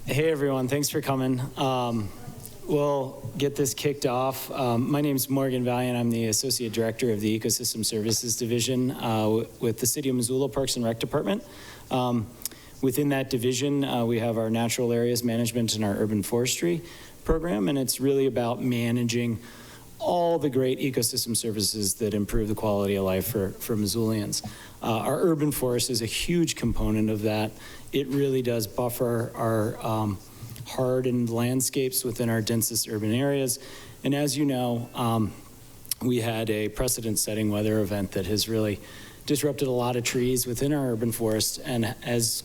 Hey everyone, thanks for coming. We'll get this kicked off. My name is Morgan Valliant. I'm the Associate Director of the Ecosystem Services Division with the City of Missoula Parks and Rec Department. Within that division, we have our Natural Areas Management and our Urban Forestry program, and it's really about managing all the great ecosystem services that improve the quality of life for Missoulians. Our urban forest is a huge component of that. It really does buffer our hardened landscapes within our densest urban areas. And as you know, we had a precedent-setting weather event that has really disrupted a lot of trees within our urban forest. And as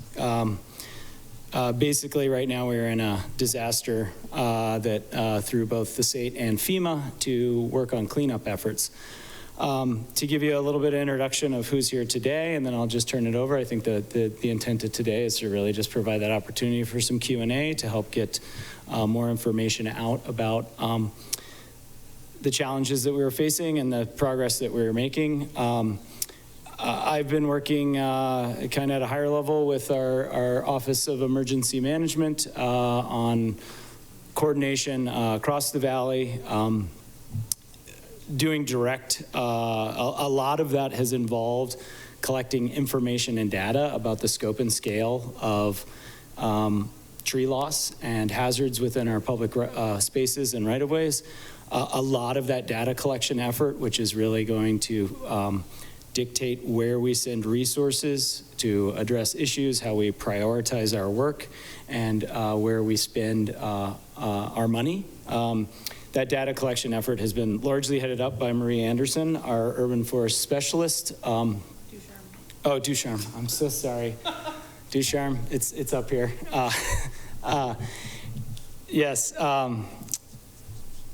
basically right now we're in a disaster that through both the state and FEMA to work on cleanup efforts. To give you a little bit of introduction of who's here today, and then I'll just turn it over. I think the intent of today is to really just provide that opportunity for some Q&A to help get more information out about the challenges that we were facing and the progress that we were making. I've been working kind of at a higher level with our Office of Emergency Management on coordination across the valley. Doing direct, a lot of that has involved collecting information and data about the scope and scale of tree loss and hazards within our public spaces and right-of-ways. A lot of that data collection effort, which is really going to dictate where we send resources to address issues, how we prioritize our work, and where we spend our money. That data collection effort has been largely headed up by Marie Anderson, our urban forest specialist. Ducharme. Oh, Ducharme. I'm so sorry. Ducharme, it's up here. Yes.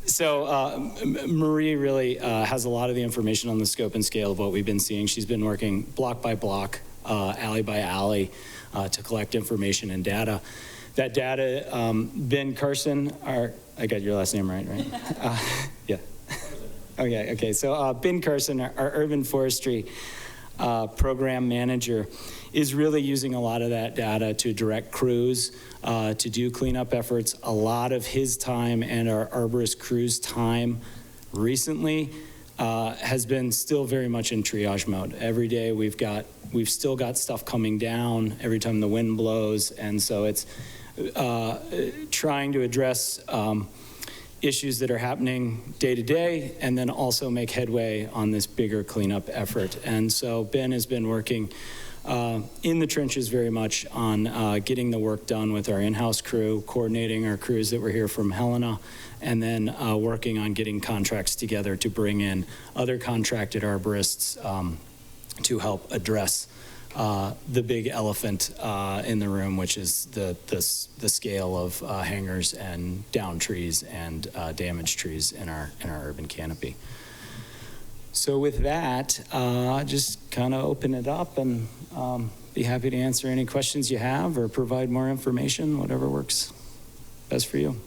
So Marie really has a lot of the information on the scope and scale of what we've been seeing. She's been working block by block, alley by alley, to collect information and data. That data, Ben Carson, I got your last name right? Yeah. Okay. So Ben Carson, our urban forestry program manager, is really using a lot of that data to direct crews to do cleanup efforts. A lot of his time and our arborist crews' time recently has been still very much in triage mode. Every day we've still got stuff coming down every time the wind blows, and so it's trying to address issues that are happening day to day, and then also make headway on this bigger cleanup effort. And so Ben has been working in the trenches very much on getting the work done with our in-house crew, coordinating our crews that were here from Helena, and then working on getting contracts together to bring in other contracted arborists to help address the big elephant in the room, which is the scale of hangers and down trees and damaged trees in our urban canopy. So with that, just kind of open it up and be happy to answer any questions you have or provide more information, whatever works best for you.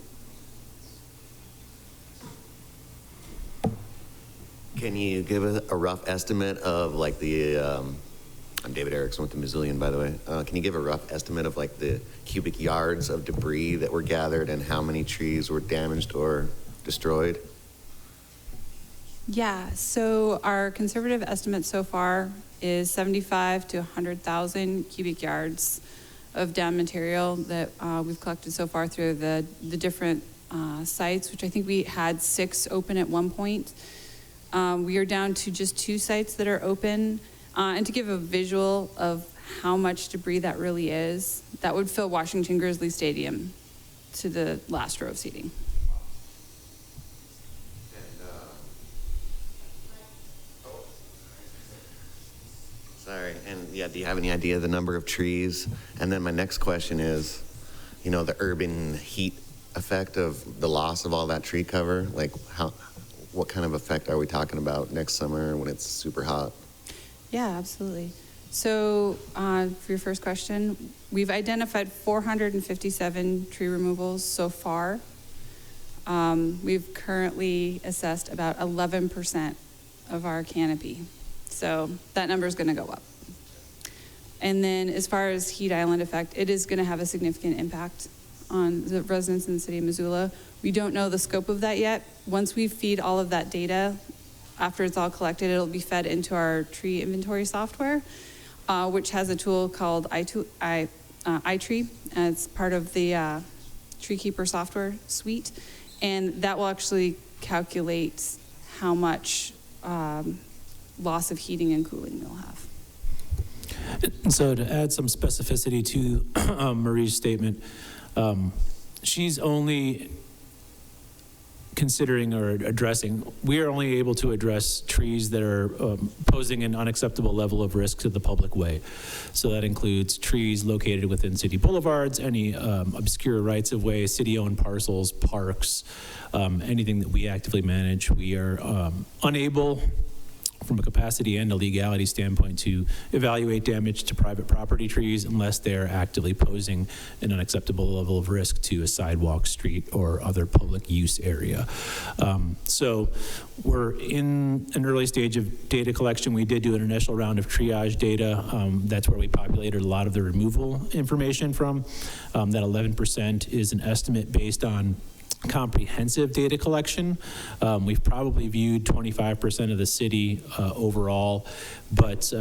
Can you give a rough estimate of like the, I'm David Erickson with the Missoulian, by the way. Can you give a rough estimate of like the cubic yards of debris that were gathered and how many trees were damaged or destroyed? Yeah, so our conservative estimate so far is 75 to 100,000 cubic yards of down material that we've collected so far through the different sites, which I think we had 6 open at one point. We are down to just 2 sites that are open. And to give a visual of how much debris that really is, that would fill Washington Grizzly Stadium to the last row of seating. Sorry, and yeah, do you have any idea of the number of trees? And then my next question is, you know, the urban heat effect of the loss of all that tree cover, like what kind of effect are we talking about next summer when it's super hot? Yeah, absolutely. So for your first question, we've identified 457 tree removals so far. We've currently assessed about 11% of our canopy. So that number is going to go up. And then as far as heat island effect, it is going to have a significant impact on the residents in the city of Missoula. We don't know the scope of that yet. Once we feed all of that data, after it's all collected, it'll be fed into our tree inventory software, which has a tool called iTree. It's part of the Tree Keeper software suite. And that will actually calculate how much loss of heating and cooling we'll have. So to add some specificity to Marie's statement, she's only considering or addressing, we are only able to address trees that are posing an unacceptable level of risk to the public way. So that includes trees located within city boulevards, any obscure rights of way, city-owned parcels, parks, anything that we actively manage. We are unable, from a capacity and a legality standpoint, to evaluate damage to private property trees unless they're actively posing an unacceptable level of risk to a sidewalk, street, or other public use area. So we're in an early stage of data collection. We did do an initial round of triage data. That's where we populated a lot of the removal information from. That 11% is an estimate based on comprehensive data collection. We've probably viewed 25% of the city overall, but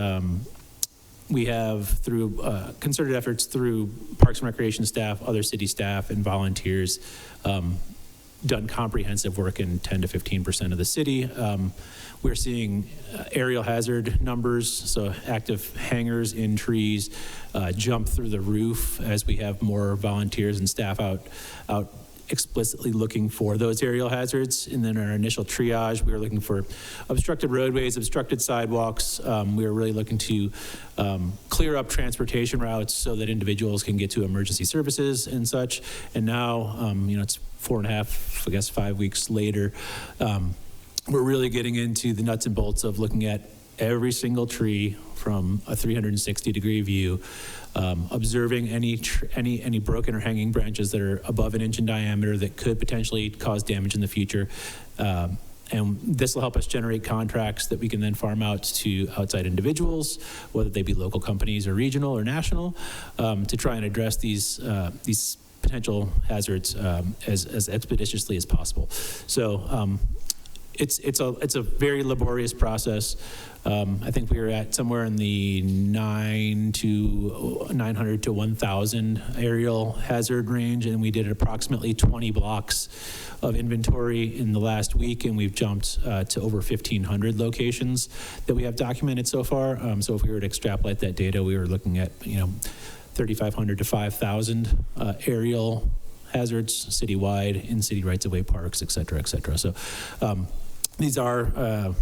we have, through concerted efforts through Parks and Recreation staff, other city staff, and volunteers, done comprehensive work in 10 to 15% of the city. We're seeing aerial hazard numbers, so active hangers in trees, jump through the roof as we have more volunteers and staff out explicitly looking for those aerial hazards. And then our initial triage, we were looking for obstructed roadways, obstructed sidewalks. We were really looking to clear up transportation routes so that individuals can get to emergency services and such. And now, it's 4.5, I guess 5 weeks later, we're really getting into the nuts and bolts of looking at every single tree from a 360-degree view, observing any broken or hanging branches that are above an inch in diameter that could potentially cause damage in the future. And this will help us generate contracts that we can then farm out to outside individuals, whether they be local companies or regional or national, to try and address these potential hazards as expeditiously as possible. So it's a very laborious process. I think we were at somewhere in the 900 to 1,000 aerial hazard range, and we did approximately 20 blocks of inventory in the last week, and we've jumped to over 1,500 locations that we have documented so far. So if we were to extrapolate that data, we were looking at 3,500 to 5,000 aerial hazards citywide, in city rights-of-way, parks, et cetera, et cetera. So these are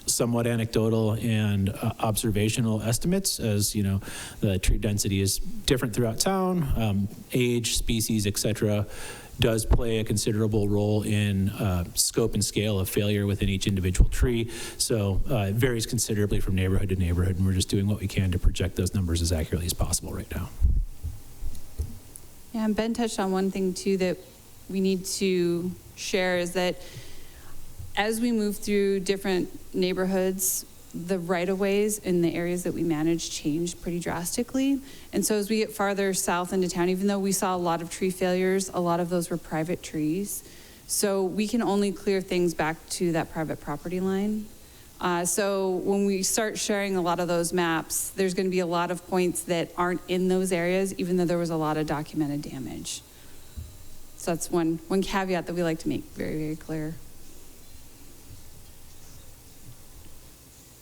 somewhat anecdotal and observational estimates, as the tree density is different throughout town. Age, species, et cetera, does play a considerable role in scope and scale of failure within each individual tree. So it varies considerably from neighborhood to neighborhood, and we're just doing what we can to project those numbers as accurately as possible right now. Yeah, and Ben touched on one thing too that we need to share, is that as we move through different neighborhoods, the right-of-ways in the areas that we manage change pretty drastically. And so as we get farther south into town, even though we saw a lot of tree failures, a lot of those were private trees. So we can only clear things back to that private property line. So when we start sharing a lot of those maps, there's going to be a lot of points that aren't in those areas, even though there was a lot of documented damage. So that's one caveat that we like to make very, very clear.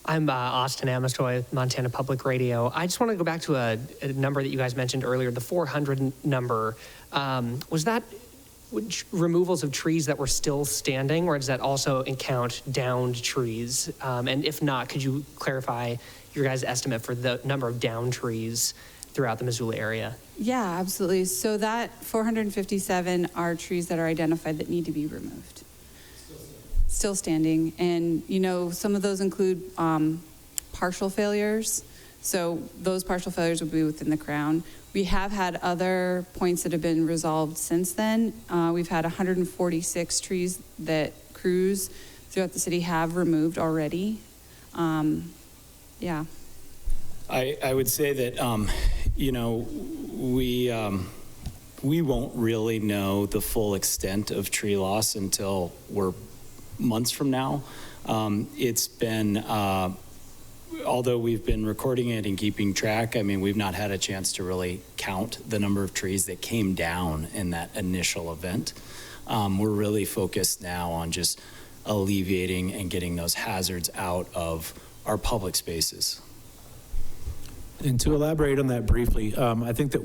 I'm Austin Amistoy, Montana Public Radio. I just want to go back to a number that you guys mentioned earlier, the 400 number. Was that removals of trees that were still standing, or does that also count downed trees? And if not, could you clarify your guys' estimate for the number of downed trees throughout the Missoula area? Yeah, absolutely. So that 457 are trees that are identified that need to be removed. Still standing. And, some of those include partial failures. So those partial failures will be within the crown. We have had other points that have been resolved since then. We've had 146 trees that crews throughout the city have removed already. Yeah. I would say that, you know, we won't really know the full extent of tree loss until we're months from now. It's been, although we've been recording it and keeping track, I mean, we've not had a chance to really count the number of trees that came down in that initial event. We're really focused now on just alleviating and getting those hazards out of our public spaces. And to elaborate on that briefly, I think that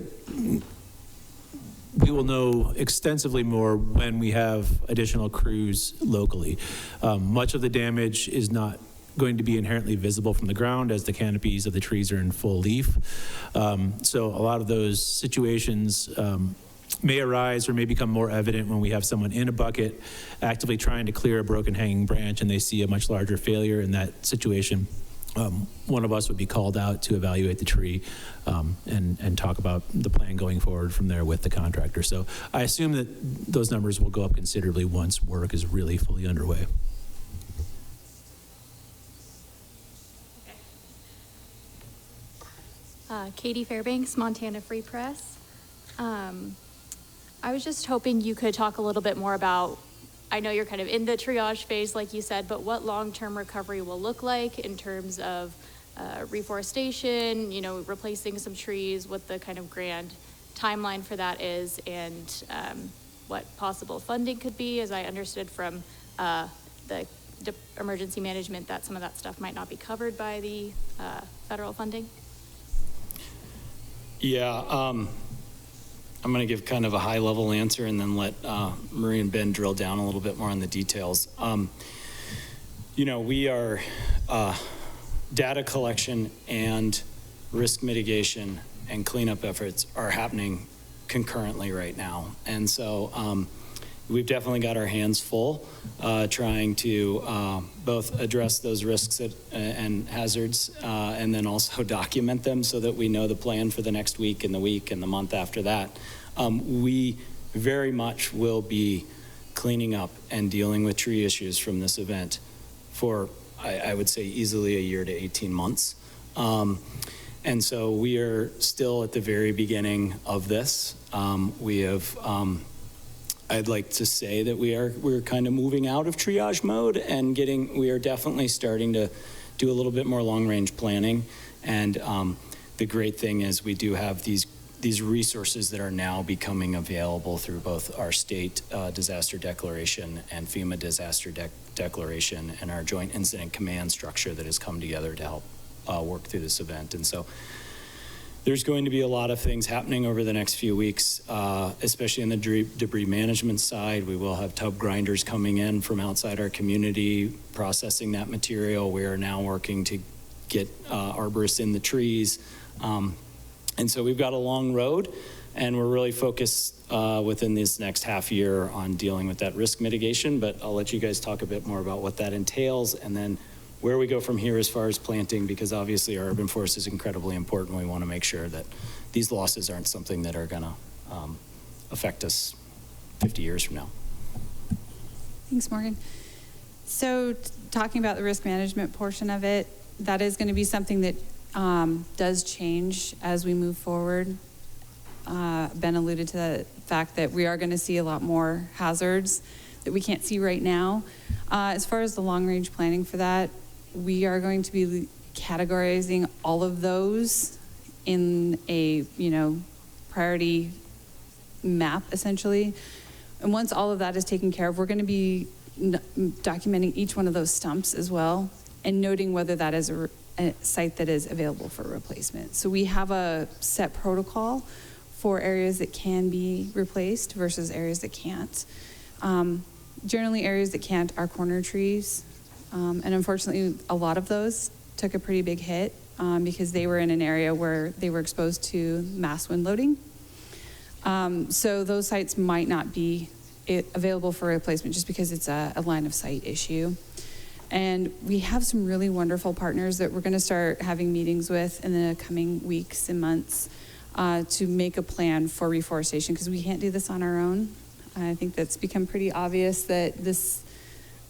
we will know extensively more when we have additional crews locally. Much of the damage is not going to be inherently visible from the ground as the canopies of the trees are in full leaf. So a lot of those situations may arise or may become more evident when we have someone in a bucket actively trying to clear a broken hanging branch and they see a much larger failure in that situation. One of us would be called out to evaluate the tree and talk about the plan going forward from there with the contractor. So I assume that those numbers will go up considerably once work is really fully underway. Katie Fairbanks, Montana Free Press. I was just hoping you could talk a little bit more about, I know you're kind of in the triage phase, like you said, but what long-term recovery will look like in terms of reforestation, you know, replacing some trees, what the kind of grand timeline for that is, and what possible funding could be. As I understood from the emergency management that some of that stuff might not be covered by the federal funding. Yeah, I'm going to give kind of a high-level answer and then let Marie and Ben drill down a little bit more on the details. You know, we are data collection and risk mitigation and cleanup efforts are happening concurrently right now. And so we've definitely got our hands full trying to both address those risks and hazards and then also document them so that we know the plan for the next week and the month after that. We very much will be cleaning up and dealing with tree issues from this event for, I would say, easily a year to 18 months. And so we are still at the very beginning of this. We have, I'd like to say that we're kind of moving out of triage mode and we are definitely starting to do a little bit more long-range planning. And the great thing is we do have these resources that are now becoming available through both our state disaster declaration and FEMA disaster declaration and our joint incident command structure that has come together to help work through this event. And so there's going to be a lot of things happening over the next few weeks, especially in the debris management side. We will have tub grinders coming in from outside our community, processing that material. We are now working to get arborists in the trees. And so we've got a long road, and we're really focused within this next half year on dealing with that risk mitigation, but I'll let you guys talk a bit more about what that entails and then where we go from here as far as planting, because obviously our urban forest is incredibly important. We want to make sure that these losses aren't something that are going to affect us 50 years from now. Thanks, Morgan. So talking about the risk management portion of it, that is going to be something that does change as we move forward. Ben alluded to the fact that we are going to see a lot more hazards that we can't see right now. As far as the long-range planning for that, we are going to be categorizing all of those in a, priority map, essentially. And once all of that is taken care of, we're going to be documenting each one of those stumps as well and noting whether that is a site that is available for replacement. So we have a set protocol for areas that can be replaced versus areas that can't. Generally, areas that can't are corner trees. And unfortunately, a lot of those took a pretty big hit because they were in an area where they were exposed to mass wind loading. So those sites might not be available for replacement just because it's a line of sight issue. And we have some really wonderful partners that we're going to start having meetings with in the coming weeks and months to make a plan for reforestation, because we can't do this on our own. I think that's become pretty obvious that this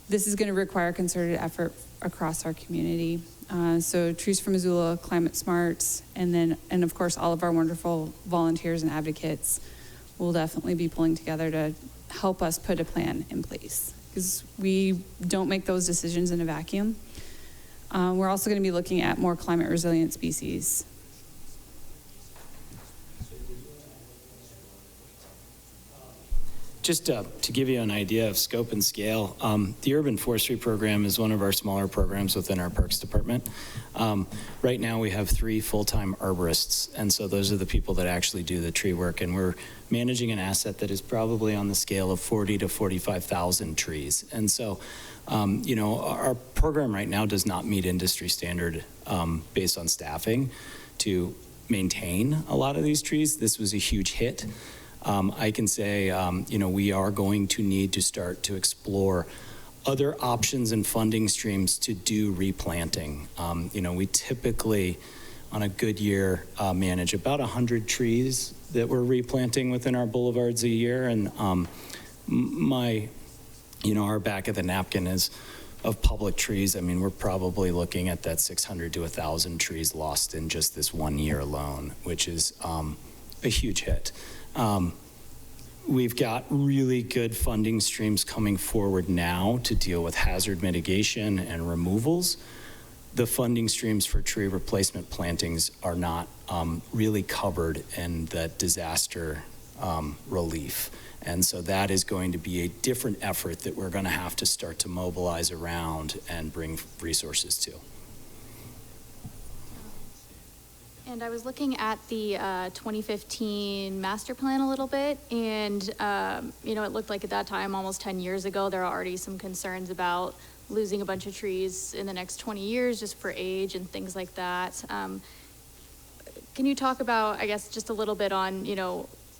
is going to require concerted effort across our community. So Trees for Missoula, Climate Smarts, and of course all of our wonderful volunteers and advocates will definitely be pulling together to help us put a plan in place, because we don't make those decisions in a vacuum. We're also going to be looking at more climate resilient species. Just to give you an idea of scope and scale, the Urban Forestry Program is one of our smaller programs within our Parks Department. Right now we have 3 full-time arborists, and so those are the people that actually do the tree work, and we're managing an asset that is probably on the scale of 40 to 45,000 trees. And so, our program right now does not meet industry standard based on staffing to maintain a lot of these trees. This was a huge hit. I can say, we are going to need to start to explore other options and funding streams to do replanting. We typically, on a good year, manage about 100 trees that we're replanting within our boulevards a year. And our back of the napkin is of public trees. I mean, we're probably looking at that 600 to 1,000 trees lost in just this 1 year alone, which is a huge hit. We've got really good funding streams coming forward now to deal with hazard mitigation and removals. The funding streams for tree replacement plantings are not really covered in the disaster relief. And so that is going to be a different effort that we're going to have to start to mobilize around and bring resources to. And I was looking at the 2015 master plan a little bit, and it looked like at that time, almost 10 years ago, there are already some concerns about losing a bunch of trees in the next 20 years just for age and things like that. Can you talk about, I guess, just a little bit on,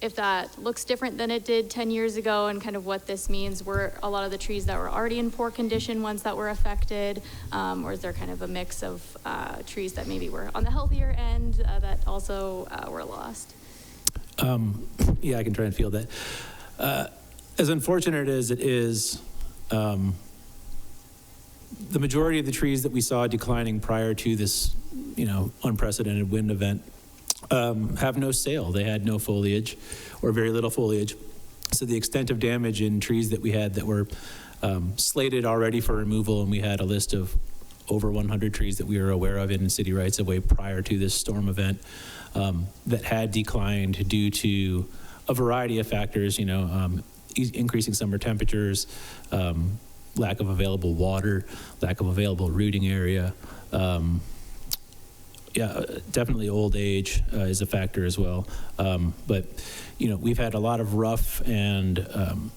if that looks different than it did 10 years ago and kind of what this means? Were a lot of the trees that were already in poor condition ones that were affected? Or is there kind of a mix of trees that maybe were on the healthier end that also were lost? Yeah, I can try and field that. As unfortunate as it is, the majority of the trees that we saw declining prior to this, unprecedented wind event have no sale. They had no foliage or very little foliage. So the extent of damage in trees that we had that were slated already for removal, and we had a list of over 100 trees that we were aware of in city rights of way prior to this storm event that had declined due to a variety of factors, increasing summer temperatures, lack of available water, lack of available rooting area. Definitely old age is a factor as well. But, we've had a lot of rough and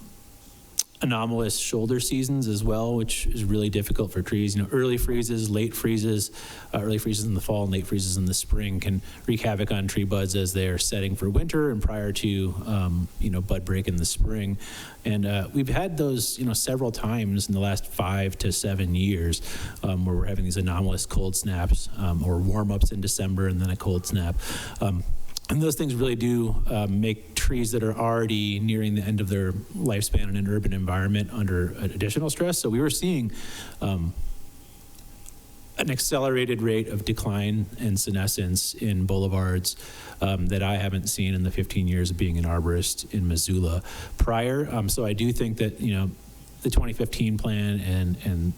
anomalous shoulder seasons as well, which is really difficult for trees. Early freezes, late freezes, early freezes in the fall and late freezes in the spring can wreak havoc on tree buds as they are setting for winter and prior to, bud break in the spring. And we've had those, several times in the last 5 to 7 years where we're having these anomalous cold snaps or warm-ups in December and then a cold snap. And those things really do make trees that are already nearing the end of their lifespan in an urban environment under additional stress. So we were seeing an accelerated rate of decline and senescence in boulevards that I haven't seen in the 15 years of being an arborist in Missoula prior. So I do think that, the 2015 plan and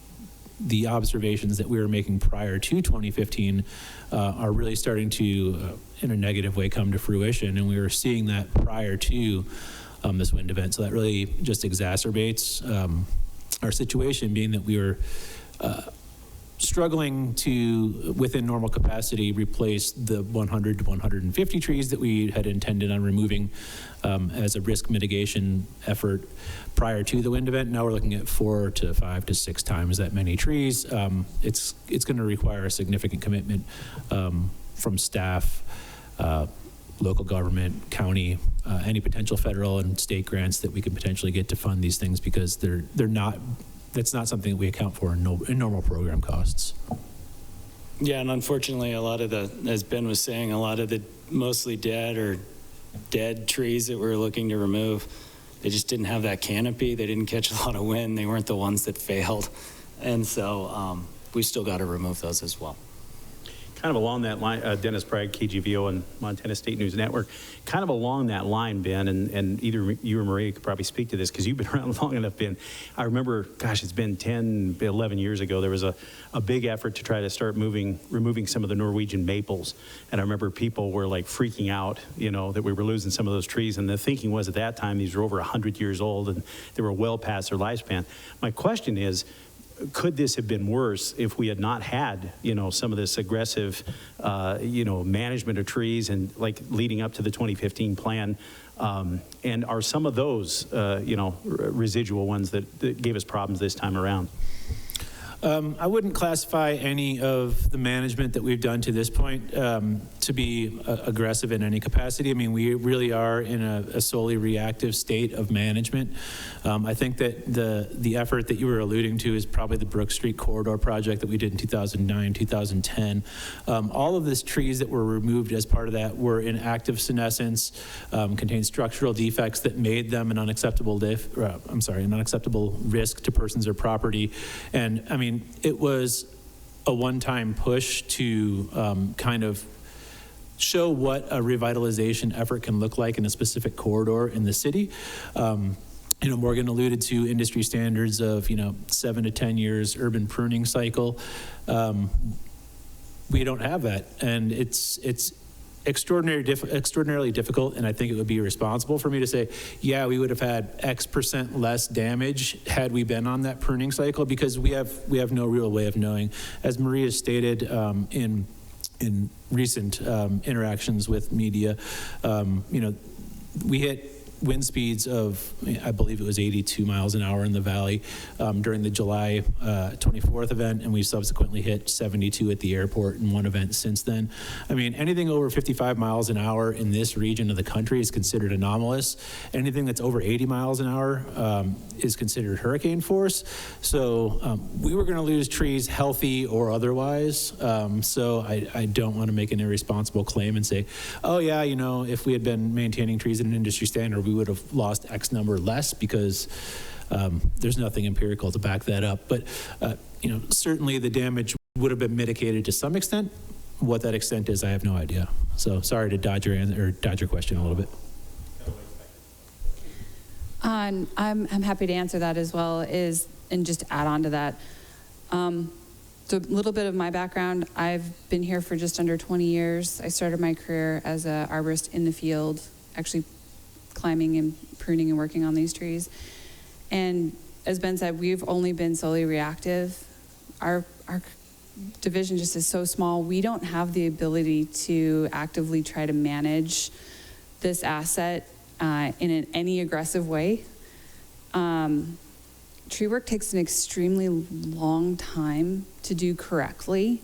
the observations that we were making prior to 2015 are really starting to, in a negative way, come to fruition. And we were seeing that prior to this wind event. So that really just exacerbates our situation, being that we were struggling to, within normal capacity, replace the 100 to 150 trees that we had intended on removing as a risk mitigation effort prior to the wind event. Now we're looking at 4 to 5 to 6 times that many trees. It's going to require a significant commitment from staff, local government, county, any potential federal and state grants that we could potentially get to fund these things, because they're not that's not something that we account for in normal program costs. Yeah, and unfortunately, a lot of as Ben was saying, a lot of the mostly dead trees that we're looking to remove, they just didn't have that canopy. They didn't catch a lot of wind. They weren't the ones that failed. And so we still got to remove those as well. Kind of along that line, Dennis Bragg, KGVO and Montana State News Network, kind of along that line, Ben, and either you or Maria could probably speak to this because you've been around long enough, Ben. I remember, gosh, it's been 10, 11 years ago, there was a big effort to try to start removing some of the Norwegian maples. And I remember people were like freaking out, you know, that we were losing some of those trees. And the thinking was at that time, these were over 100 years old and they were well past their lifespan. My question is, could this have been worse if we had not had, you know, some of this aggressive, you know, management of trees and like leading up to the 2015 plan? And are some of those, you know, residual ones that gave us problems this time around? I wouldn't classify any of the management that we've done to this point to be aggressive in any capacity. I mean, we really are in a solely reactive state of management. I think that the effort that you were alluding to is probably the Brook Street Corridor project that we did in 2009, 2010. All of these trees that were removed as part of that were in active senescence, contained structural defects that made them an unacceptable risk to persons or property. And I mean, it was a one-time push to kind of show what a revitalization effort can look like in a specific corridor in the city. You know, Morgan alluded to industry standards of, 7 to 10 years urban pruning cycle. We don't have that, and it's extraordinarily difficult, and I think it would be irresponsible for me to say, yeah, we would have had X% less damage had we been on that pruning cycle, because we have no real way of knowing. As Maria stated in recent interactions with media, we hit wind speeds of, I believe it was 82 miles an hour in the valley during the July 24th event, and we subsequently hit 72 at the airport in one event since then. I mean, anything over 55 miles an hour in this region of the country is considered anomalous. Anything that's over 80 miles an hour is considered hurricane force. So we were going to lose trees, healthy or otherwise. So I don't want to make an irresponsible claim and say, oh yeah, if we had been maintaining trees at an industry standard, we would have lost X number less, because there's nothing empirical to back that up. But certainly the damage would have been mitigated to some extent. What that extent is, I have no idea. So sorry to dodge your question a little bit. I'm happy to answer that as well, and just add on to that. So a little bit of my background, I've been here for just under 20 years. I started my career as an arborist in the field, actually climbing and pruning and working on these trees. And as Ben said, we've only been solely reactive. Our division just is so small. We don't have the ability to actively try to manage this asset in any aggressive way. Tree work takes an extremely long time to do correctly.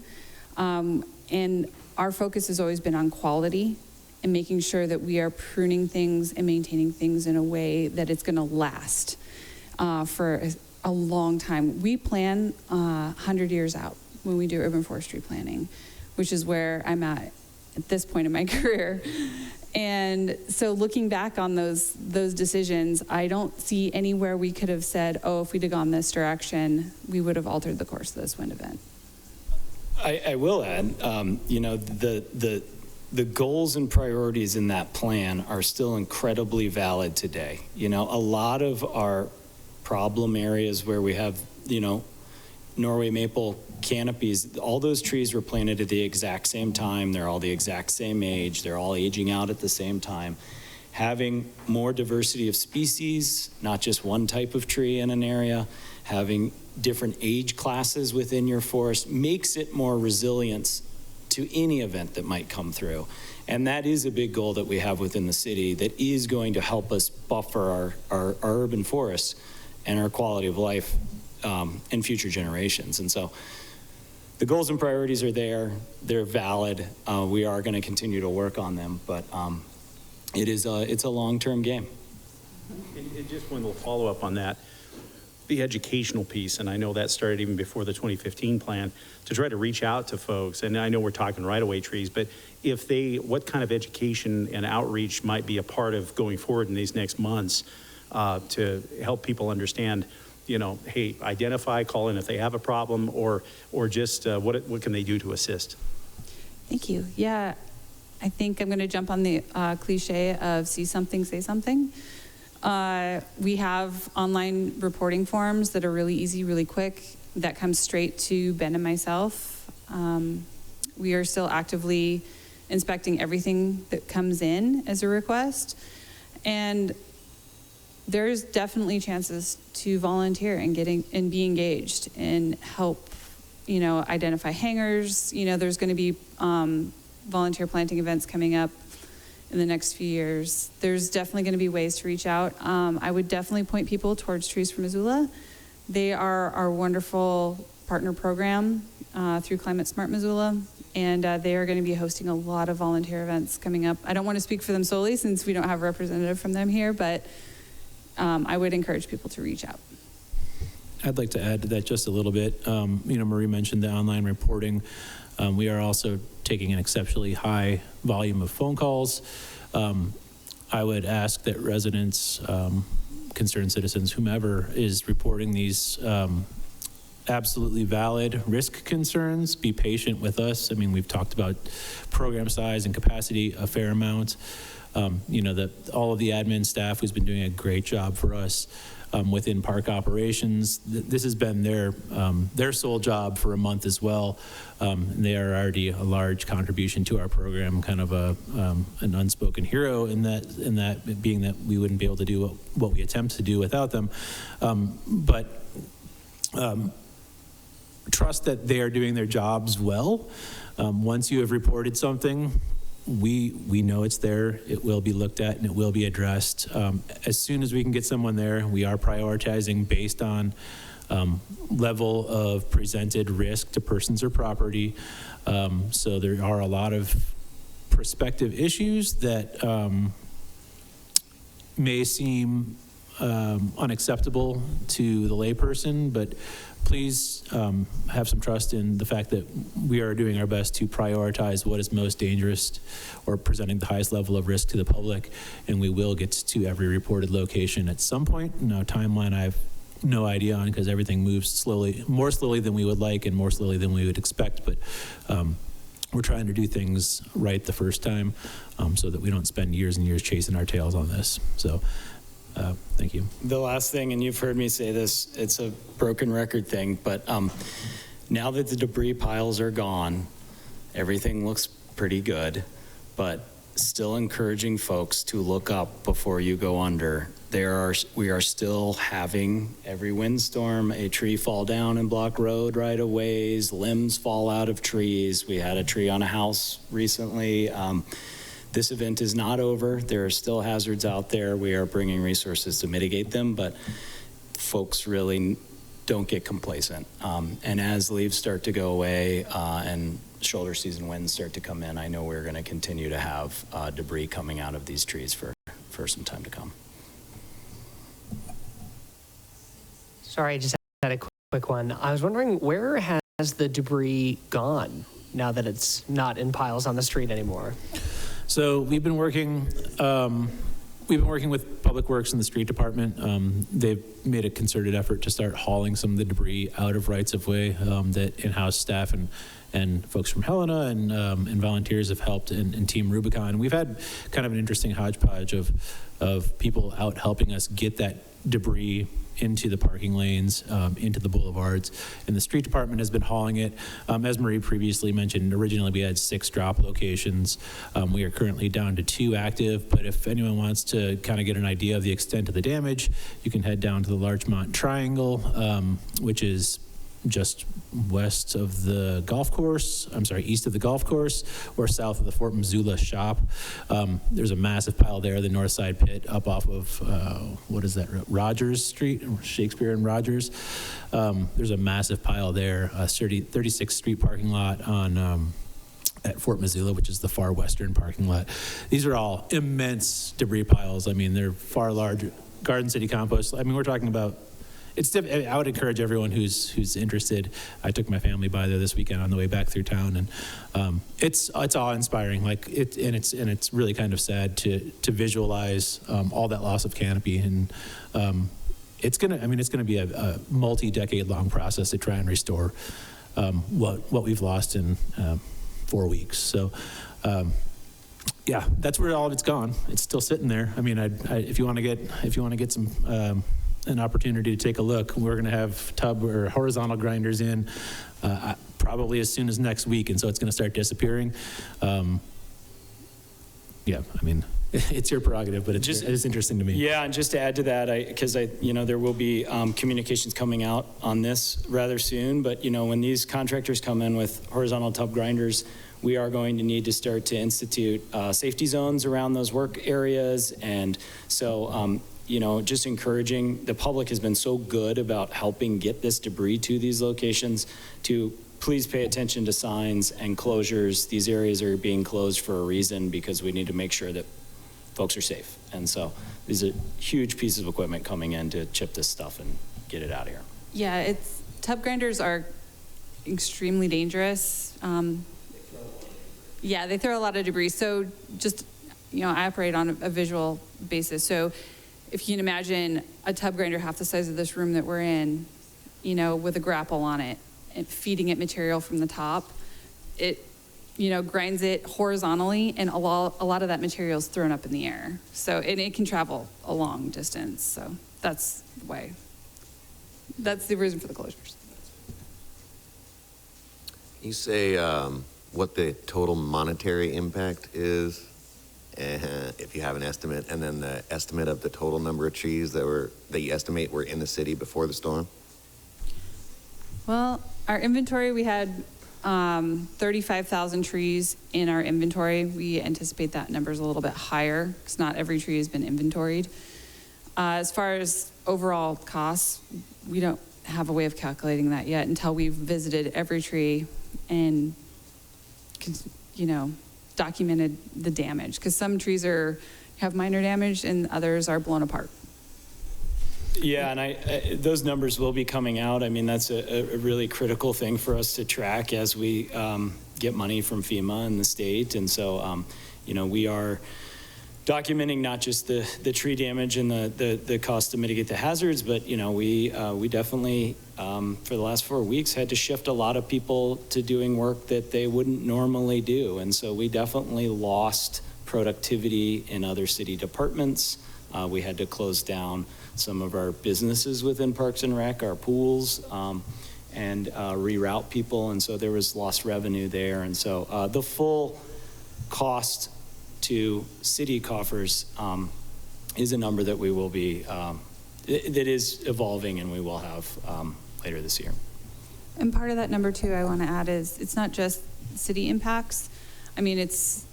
And our focus has always been on quality and making sure that we are pruning things and maintaining things in a way that it's going to last for a long time. We plan 100 years out when we do urban forestry planning, which is where I'm at this point in my career. And so looking back on those decisions, I don't see anywhere we could have said, oh, if we'd have gone this direction, we would have altered the course of this wind event. I will add, the goals and priorities in that plan are still incredibly valid today. A lot of our problem areas where we have, Norway maple canopies, all those trees were planted at the exact same time. They're all the exact same age. They're all aging out at the same time. Having more diversity of species, not just one type of tree in an area, having different age classes within your forest makes it more resilient to any event that might come through. And that is a big goal that we have within the city that is going to help us buffer our urban forests and our quality of life in future generations. And so the goals and priorities are there. They're valid. We are going to continue to work on them, but it's a long-term game. And just one little follow-up on that. the educational piece, and I know that started even before the 2015 plan, to try to reach out to folks. And I know we're talking right-of-way trees, but what kind of education and outreach might be a part of going forward in these next months to help people understand, hey, identify, call in if they have a problem, or just what can they do to assist? Thank you. Yeah, I think I'm going to jump on the cliche of see something, say something. We have online reporting forms that are really easy, really quick, that comes straight to Ben and myself. We are still actively inspecting everything that comes in as a request. And there's definitely chances to volunteer and be engaged and help, identify hangers. There's going to be volunteer planting events coming up in the next few years. There's definitely going to be ways to reach out. I would definitely point people towards Trees for Missoula. They are our wonderful partner program through Climate Smart Missoula, and they are going to be hosting a lot of volunteer events coming up. I don't want to speak for them solely since we don't have a representative from them here, but I would encourage people to reach out. I'd like to add to that just a little bit. Marie mentioned the online reporting. We are also taking an exceptionally high volume of phone calls. I would ask that residents, concerned citizens, whomever is reporting these absolutely valid risk concerns, be patient with us. I mean, we've talked about program size and capacity a fair amount. All of the admin staff who's been doing a great job for us within park operations. This has been their sole job for a month as well. They are already a large contribution to our program, kind of an unspoken hero in that being that we wouldn't be able to do what we attempt to do without them. But trust that they are doing their jobs well. Once you have reported something, we know it's there, it will be looked at, and it will be addressed. As soon as we can get someone there, we are prioritizing based on level of presented risk to persons or property. So there are a lot of prospective issues that may seem unacceptable to the layperson, but please have some trust in the fact that we are doing our best to prioritize what is most dangerous or presenting the highest level of risk to the public, and we will get to every reported location at some point. No timeline I have no idea on, because everything moves slowly, more slowly than we would like and more slowly than we would expect, but we're trying to do things right the first time so that we don't spend years and years chasing our tails on this. So thank you. The last thing, and you've heard me say this, it's a broken record thing, but now that the debris piles are gone, everything looks pretty good, but still encouraging folks to look up before you go under. We are still having every windstorm, a tree fall down and block road right of ways, limbs fall out of trees. We had a tree on a house recently. This event is not over. There are still hazards out there. We are bringing resources to mitigate them, but folks really don't get complacent. And as leaves start to go away and shoulder season winds start to come in, I know we're going to continue to have debris coming out of these trees for some time to come. Sorry, I just had a quick one. I was wondering, where has the debris gone now that it's not in piles on the street anymore? So we've been working with Public Works and the Street Department. They've made a concerted effort to start hauling some of the debris out of rights of way that in-house staff and folks from Helena and volunteers have helped, and Team Rubicon. We've had kind of an interesting hodgepodge of people out helping us get that debris into the parking lanes, into the boulevards, and the street department has been hauling it. As Marie previously mentioned, originally we had 6 drop locations. We are currently down to 2 active, but if anyone wants to kind of get an idea of the extent of the damage, you can head down to the Larchmont Triangle, which is just west of the golf course, east of the golf course, or south of the Fort Missoula shop. There's a massive pile there, the north side pit up off of, Rogers Street, Shakespeare and Rogers. There's a massive pile there, 36th Street parking lot on at Fort Missoula, which is the far western parking lot. These are all immense debris piles. I mean, they're far larger. Garden City compost, I mean, we're talking about I would encourage everyone who's interested. I took my family by there this weekend on the way back through town, and it's awe-inspiring. Like it's really kind of sad to visualize all that loss of canopy, and it's gonna be a multi-decade long process to try and restore what we've lost in 4 weeks. So. Yeah, that's where all of it's gone. It's still sitting there. I mean, if you want to get some an opportunity to take a look, we're going to have tub or horizontal grinders in probably as soon as next week, and so it's going to start disappearing. Yeah, I mean, it's your prerogative, but it's interesting to me. Yeah, and just to add to that, because there will be communications coming out on this rather soon. But when these contractors come in with horizontal tub grinders, we are going to need to start to institute safety zones around those work areas. And so, just encouraging, the public has been so good about helping get this debris to these locations, to please pay attention to signs and closures. These areas are being closed for a reason, because we need to make sure that folks are safe. And so these are huge pieces of equipment coming in to chip this stuff and get it out of here. Yeah, tub grinders are extremely dangerous. Yeah, they throw a lot of debris. So just, I operate on a visual basis. So if you can imagine a tub grinder half the size of this room that we're in, with a grapple on it and feeding it material from the top, it, grinds it horizontally, and a lot of that material is thrown up in the air. So, and it can travel a long distance. So that's the reason for the closures. You say what the total monetary impact is, if you have an estimate, and then the estimate of the total number of trees that you estimate were in the city before the storm? Well, our inventory, we had 35,000 trees in our inventory. We anticipate that number is a little bit higher, because not every tree has been inventoried. As far as overall costs, we don't have a way of calculating that yet until we've visited every tree and documented the damage, because some trees have minor damage and others are blown apart. Yeah, and those numbers will be coming out. I mean, that's a really critical thing for us to track as we get money from FEMA and the state. And so, we are documenting not just the tree damage and the cost to mitigate the hazards, but we definitely for the last 4 weeks had to shift a lot of people to doing work that they wouldn't normally do, and so we definitely lost productivity in other city departments. We had to close down some of our businesses within Parks and Rec, our pools, and reroute people, and so there was lost revenue there, and so the full cost to city coffers is a number that we will be, that is evolving, and we will have later this year. And part of that number too, I want to add, is it's not just city impacts. I mean, it's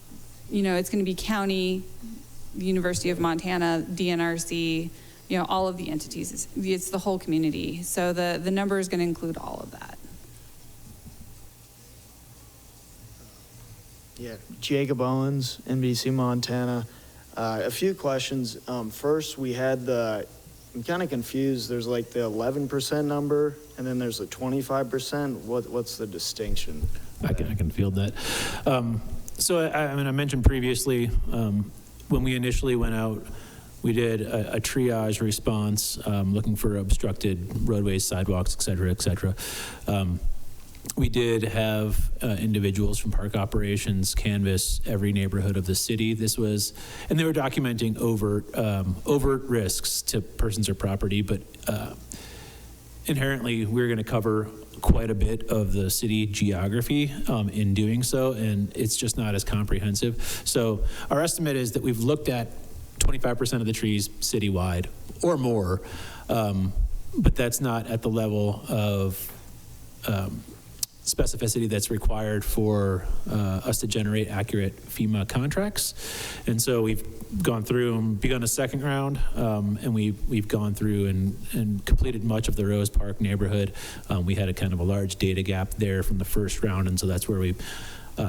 going to be county, the University of Montana, DNRC, all of the entities. It's the whole community. So the number is going to include all of that. Yeah, Jacob Owens, NBC Montana. A few questions. First, we had I'm kind of confused. There's like the 11% number, and then there's the 25%. What's the distinction? I can field that. So I mentioned previously, when we initially went out, we did a triage response, looking for obstructed roadways, sidewalks, et cetera. We did have individuals from park operations canvass every neighborhood of the city. And they were documenting overt risks to persons or property, but inherently we're going to cover quite a bit of the city geography in doing so, and it's just not as comprehensive. So our estimate is that we've looked at 25% of the trees citywide or more, but that's not at the level of specificity that's required for us to generate accurate FEMA contracts. And so we've gone through and begun a second round, and we've gone through and completed much of the Rose Park neighborhood. We had a kind of a large data gap there from the first round, and so that's where we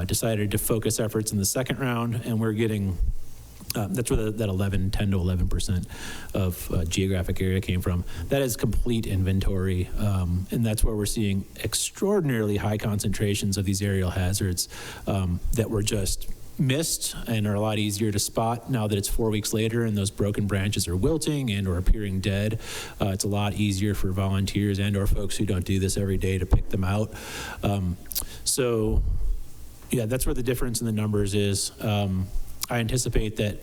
decided to focus efforts in the second round, and we're getting That's where that 10 to 11% of geographic area came from. That is complete inventory, and that's where we're seeing extraordinarily high concentrations of these aerial hazards that were just missed and are a lot easier to spot now that it's 4 weeks later and those broken branches are wilting and or appearing dead. It's a lot easier for volunteers and or folks who don't do this every day to pick them out. So yeah, that's where the difference in the numbers is. I anticipate that,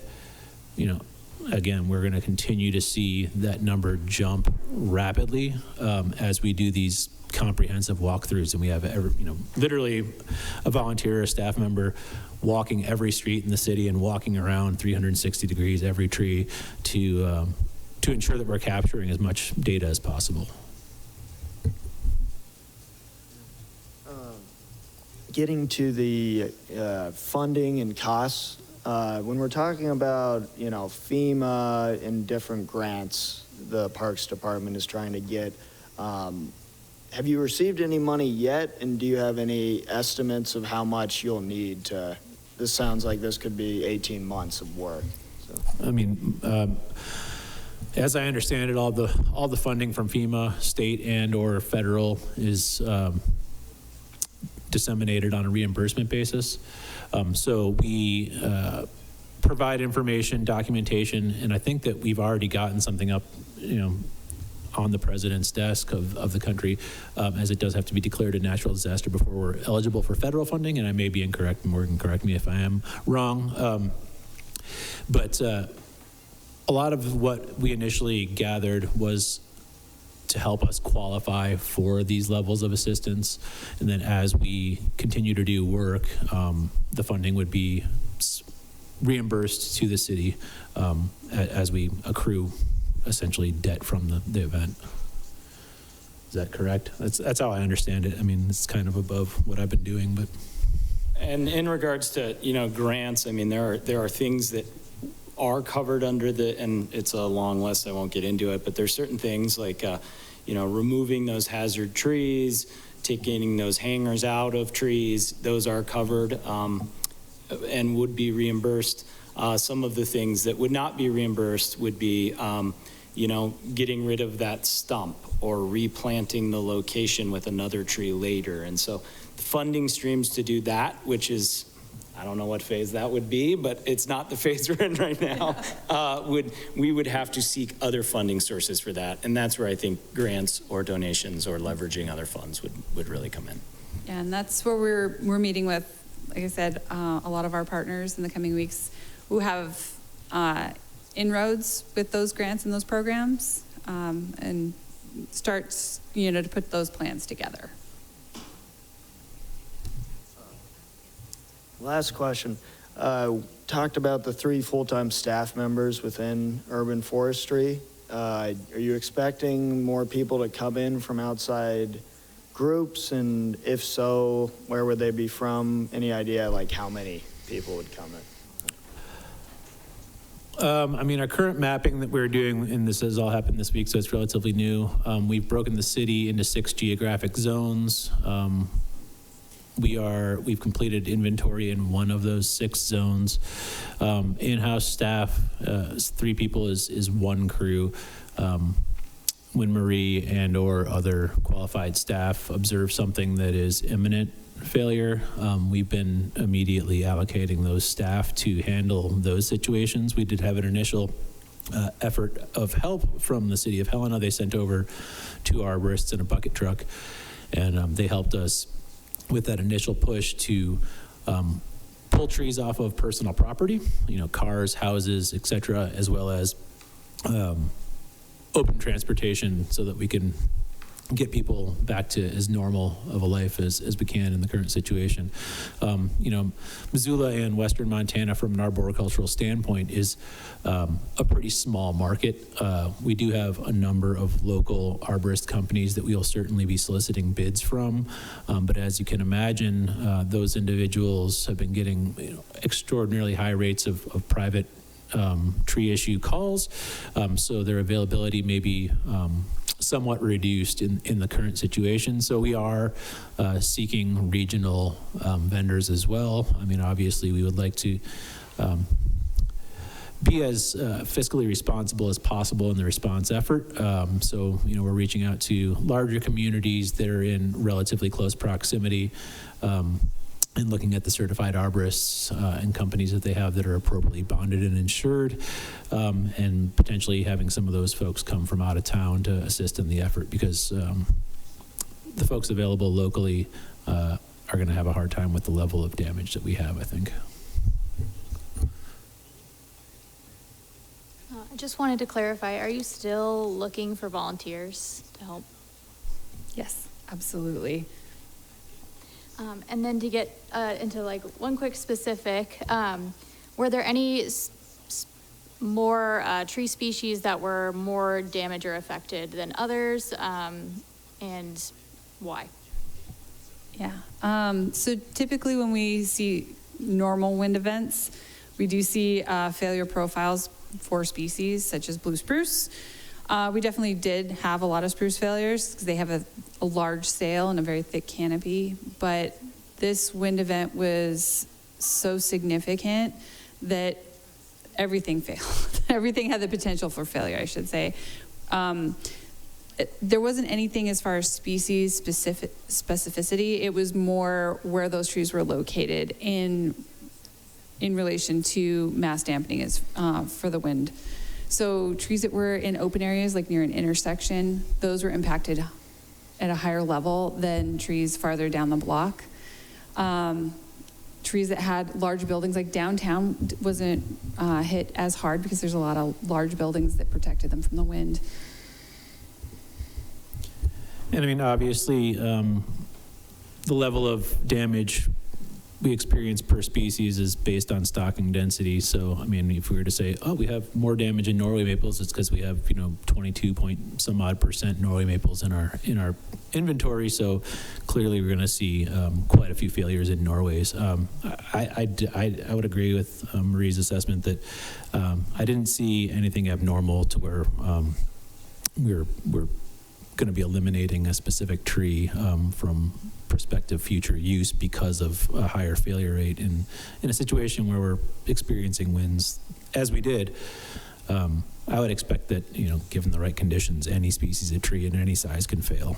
again, we're going to continue to see that number jump rapidly as we do these comprehensive walkthroughs, and we have literally a volunteer or staff member walking every street in the city and walking around 360 degrees every tree to ensure that we're capturing as much data as possible. Getting to the funding and costs, when we're talking about, FEMA and different grants the Parks Department is trying to get, have you received any money yet? And do you have any estimates of how much you'll need to, this sounds like this could be 18 months of work. So. I mean, as I understand it, all the funding from FEMA, state and or federal is disseminated on a reimbursement basis. So we provide information, documentation, and I think that we've already gotten something up, on the president's desk of the country, as it does have to be declared a natural disaster before we're eligible for federal funding, and I may be incorrect, Morgan, correct me if I am wrong. But a lot of what we initially gathered was to help us qualify for these levels of assistance. And then as we continue to do work, the funding would be reimbursed to the city as we accrue essentially debt from the event. Is that correct? That's how I understand it. I mean, it's kind of above what I've been doing, but. And in regards to, grants, I mean, there are things that are covered under and it's a long list, I won't get into it, but there's certain things like, removing those hazard trees, taking those hangers out of trees, those are covered and would be reimbursed. Some of the things that would not be reimbursed would be, getting rid of that stump or replanting the location with another tree later. And so the funding streams to do that, which is, I don't know what phase that would be, but it's not the phase we're in right now, we would have to seek other funding sources for that. And that's where I think grants or donations or leveraging other funds would really come in. Yeah, and that's where we're meeting with, like I said, a lot of our partners in the coming weeks who have inroads with those grants and those programs, and starts, to put those plans together. Last question. Talked about the 3 full-time staff members within urban forestry. Are you expecting more people to come in from outside groups? And if so, where would they be from? Any idea like how many people would come in? I mean, our current mapping that we're doing, and this has all happened this week, so it's relatively new. We've broken the city into 6 geographic zones. We've completed inventory in one of those 6 zones. In-house staff, 3 people is one crew. When Marie and or other qualified staff observe something that is imminent failure, we've been immediately allocating those staff to handle those situations. We did have an initial effort of help from the city of Helena. They sent over 2 arborists and a bucket truck, and they helped us with that initial push to pull trees off of personal property, cars, houses, etc., as well as open transportation so that we can get people back to as normal of a life as we can in the current situation. Missoula and Western Montana, from an arboricultural standpoint, is a pretty small market. We do have a number of local arborist companies that we'll certainly be soliciting bids from, but as you can imagine, those individuals have been getting extraordinarily high rates of private tree issue calls, so their availability may be somewhat reduced in the current situation. So we are seeking regional vendors as well. I mean, obviously we would like to be as fiscally responsible as possible in the response effort. So, we're reaching out to larger communities that are in relatively close proximity, and looking at the certified arborists and companies that they have that are appropriately bonded and insured, and potentially having some of those folks come from out of town to assist in the effort, because the folks available locally are going to have a hard time with the level of damage that we have, I think. I just wanted to clarify, are you still looking for volunteers to help? Yes, absolutely. And then to get into like one quick specific, were there any more tree species that were more damaged or affected than others, and why? Yeah. So typically when we see normal wind events, we do see failure profiles for species such as blue spruce. We definitely did have a lot of spruce failures because they have a large sail and a very thick canopy, but this wind event was so significant that everything failed. Everything had the potential for failure, I should say. There wasn't anything as far as species specificity. It was more where those trees were located in relation to mass dampening for the wind. So trees that were in open areas, like near an intersection, those were impacted at a higher level than trees farther down the block. Trees that had large buildings, like downtown, wasn't hit as hard because there's a lot of large buildings that protected them from the wind. And I mean, obviously, the level of damage we experience per species is based on stocking density. So, I mean, if we were to say, oh, we have more damage in Norway maples, it's because we have, 22 point some odd % Norway maples in our inventory. So clearly we're going to see quite a few failures in Norways. I would agree with Marie's assessment that I didn't see anything abnormal to where we're going to be eliminating a specific tree from prospective future use because of a higher failure rate in a situation where we're experiencing winds as we did. I would expect that, given the right conditions, any species of tree in any size can fail.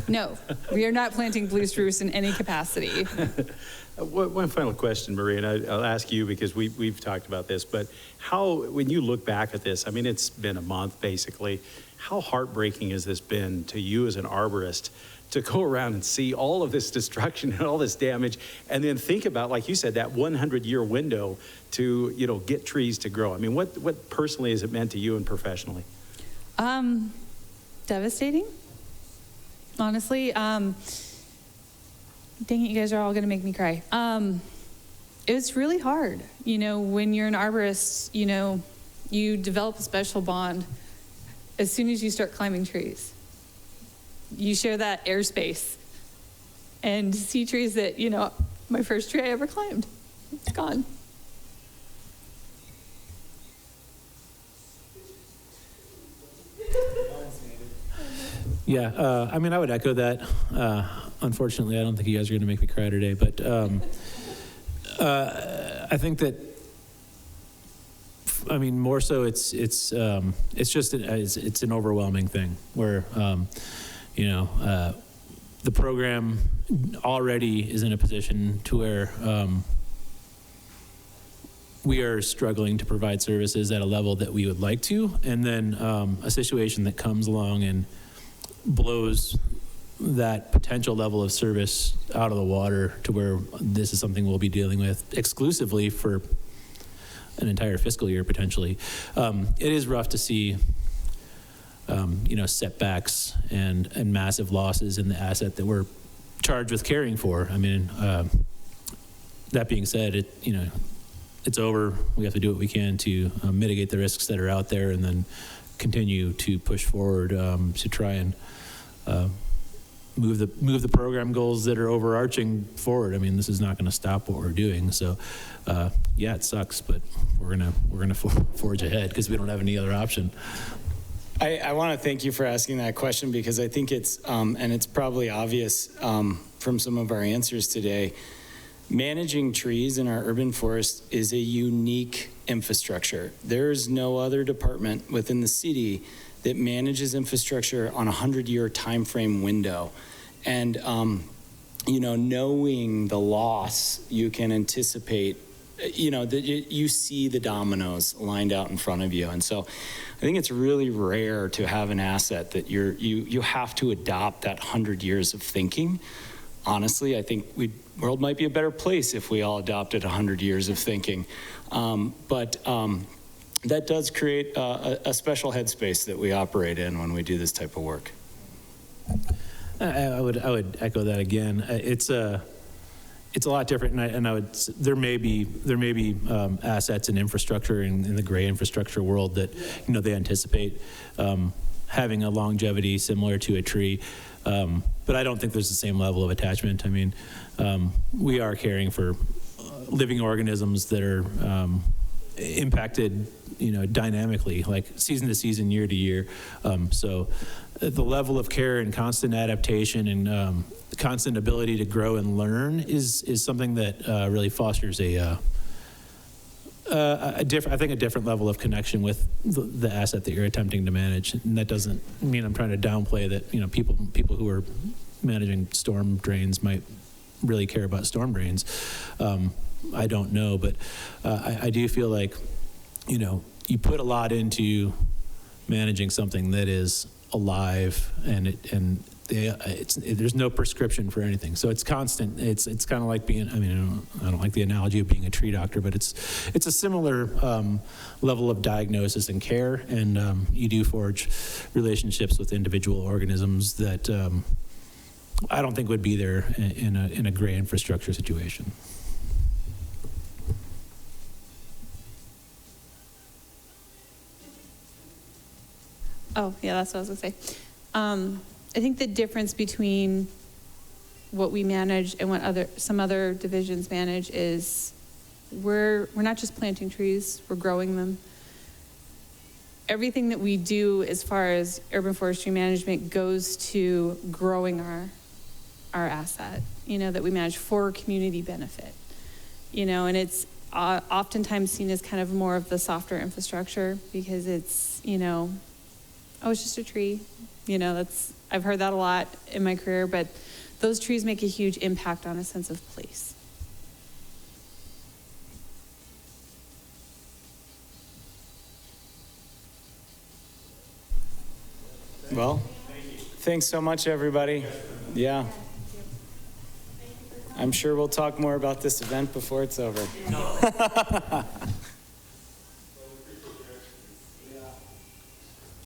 No, we are not planting blue spruce in any capacity. One final question, Marie, and I'll ask you because we've talked about this, but when you look back at this, I mean, it's been a month basically, how heartbreaking has this been to you as an arborist to go around and see all of this destruction and all this damage, and then think about, like you said, that 100-year window to, get trees to grow? I mean, what personally has it meant to you and professionally? Devastating. Honestly, dang it, you guys are all going to make me cry. It's really hard. When you're an arborist, you develop a special bond as soon as you start climbing trees. You share that airspace. And to see trees that, my first tree I ever climbed, it's gone. Yeah, I mean, I would echo that. Unfortunately, I don't think you guys are going to make me cry today, but I think that, I mean, more so, it's just it's an overwhelming thing where, the program already is in a position to where we are struggling to provide services at a level that we would like to, and then a situation that comes along and blows that potential level of service out of the water to where this is something we'll be dealing with exclusively for an entire fiscal year potentially. It is rough to see setbacks and massive losses in the asset that we're charged with caring for. I mean, that being said, it's over. We have to do what we can to mitigate the risks that are out there, and then continue to push forward to try and move the program goals that are overarching forward. I mean, this is not going to stop what we're doing. So, yeah, it sucks, but we're gonna forge ahead because we don't have any other option. I want to thank you for asking that question, because I think it's and it's probably obvious from some of our answers today. managing trees in our urban forest is a unique infrastructure. There's no other department within the city that manages infrastructure on a 100-year time frame window. And knowing the loss, you can anticipate, you see the dominoes lined out in front of you. And so I think it's really rare to have an asset that you have to adopt that 100 years of thinking. Honestly, I think the world might be a better place if we all adopted 100 years of thinking. But that does create a special headspace that we operate in when we do this type of work. I would echo that again. It's a lot different, and there may be assets and infrastructure in the gray infrastructure world that they anticipate having a longevity similar to a tree, but I don't think there's the same level of attachment. I mean, we are caring for living organisms that are impacted, dynamically, like season to season, year to year. So the level of care and constant adaptation and constant ability to grow and learn is something that really fosters a different level of connection with the asset that you're attempting to manage. And that doesn't mean I'm trying to downplay that, people who are managing storm drains might really care about storm drains. I don't know, but I do feel like, you put a lot into managing something that is alive, and there's no prescription for anything. So it's constant. It's kind of like being, I don't like the analogy of being a tree doctor, but it's a similar level of diagnosis and care, and you do forge relationships with individual organisms that I don't think would be there in a gray infrastructure situation. Oh, yeah, that's what I was gonna say. I think the difference between what we manage and what some other divisions manage is we're not just planting trees, we're growing them. Everything that we do as far as urban forestry management goes to growing our asset, that we manage for community benefit, and it's oftentimes seen as kind of more of the softer infrastructure because it's, oh, it's just a tree. I've heard that a lot in my career, but those trees make a huge impact on a sense of place. Well, thanks so much, everybody. Yeah. I'm sure we'll talk more about this event before it's over.